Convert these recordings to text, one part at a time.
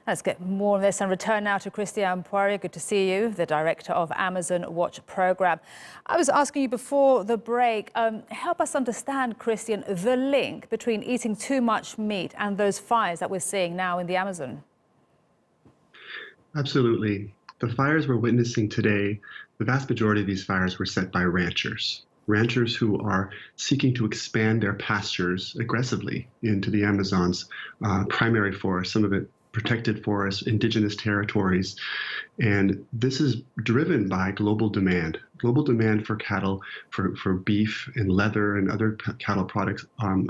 Let's get more on this and return now to Christian Poirier. Good to see you, the director of Amazon Watch Program. I was asking you before the break, help us understand, Christian, the link between eating too much meat and those fires that we're seeing now in the Amazon. Absolutely. The fires we're witnessing today, the vast majority of these fires were set by ranchers. Ranchers who are seeking to expand their pastures aggressively into the Amazon's primary forest, some of it protected forests, indigenous territories. And this is driven by global demand for cattle, for beef and leather and other cattle products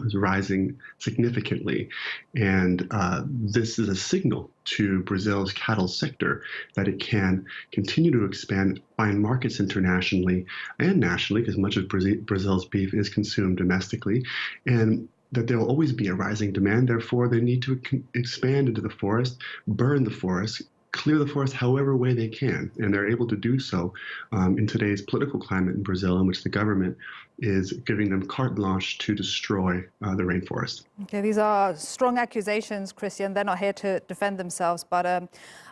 is rising significantly. And this is a signal to Brazil's cattle sector that it can continue to expand, find markets internationally and nationally, because much of Brazil's beef is consumed domestically, and that there will always be a rising demand. Therefore, they need to expand into the forest, burn the forest, clear the forest however way they can. And they're able to do so in today's political climate in Brazil, in which the government is giving them carte blanche to destroy the rainforest. Okay, these are strong accusations, Christian. They're not here to defend themselves. But I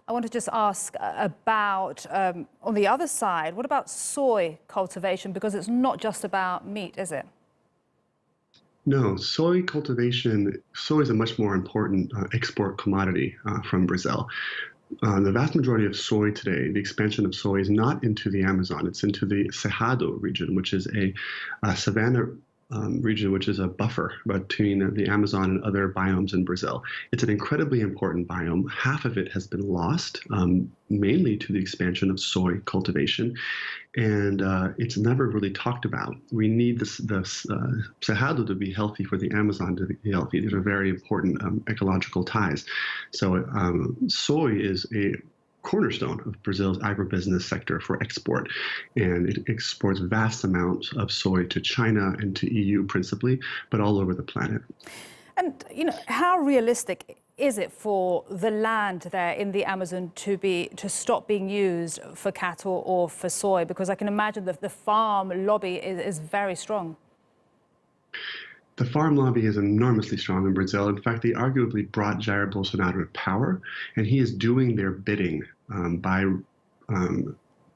want to just ask about, on the other side, what about soy cultivation? Because it's not just about meat, is it? No, soy cultivation, soy is a much more important export commodity from Brazil. The vast majority of soy today, the expansion of soy is not into the Amazon, it's into the Cerrado region, which is a savanna region, which is a buffer between the Amazon and other biomes in Brazil. It's an incredibly important biome. Half of it has been lost, mainly to the expansion of soy cultivation, and it's never really talked about. We need the Cerrado to be healthy for the Amazon to be healthy. These are very important ecological ties. So soy is a cornerstone of Brazil's agribusiness sector for export, and it exports vast amounts of soy to China and to EU principally, but all over the planet. And how realistic is it for the land there in the Amazon to stop being used for cattle or for soy? Because I can imagine that the farm lobby is very strong. The farm lobby is enormously strong in Brazil. In fact, they arguably brought Jair Bolsonaro to power, and he is doing their bidding by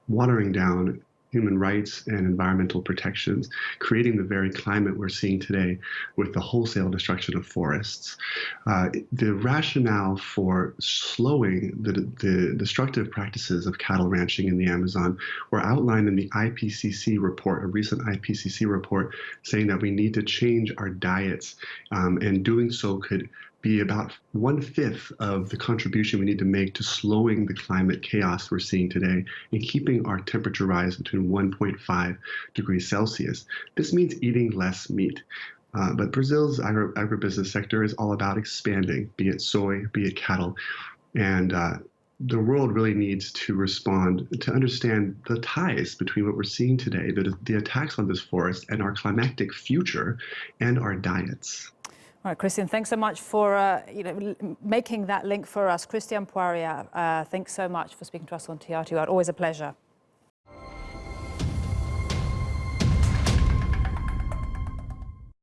watering down human rights and environmental protections, creating the very climate we're seeing today with the wholesale destruction of forests. The rationale for slowing the destructive practices of cattle ranching in the Amazon were outlined in the IPCC report, a recent IPCC report saying that we need to change our diets, and doing so could be about 1/5 of the contribution we need to make to slowing the climate chaos we're seeing today and keeping our temperature rise between 1.5 degrees Celsius. This means eating less meat. But Brazil's agribusiness sector is all about expanding, be it soy, be it cattle. And the world really needs to respond to understand the ties between what we're seeing today, the attacks on this forest, and our climatic future and our diets. All right, Christian, thanks so much for making that link for us. Christian Poirier, thanks so much for speaking to us on TR2. Always a pleasure.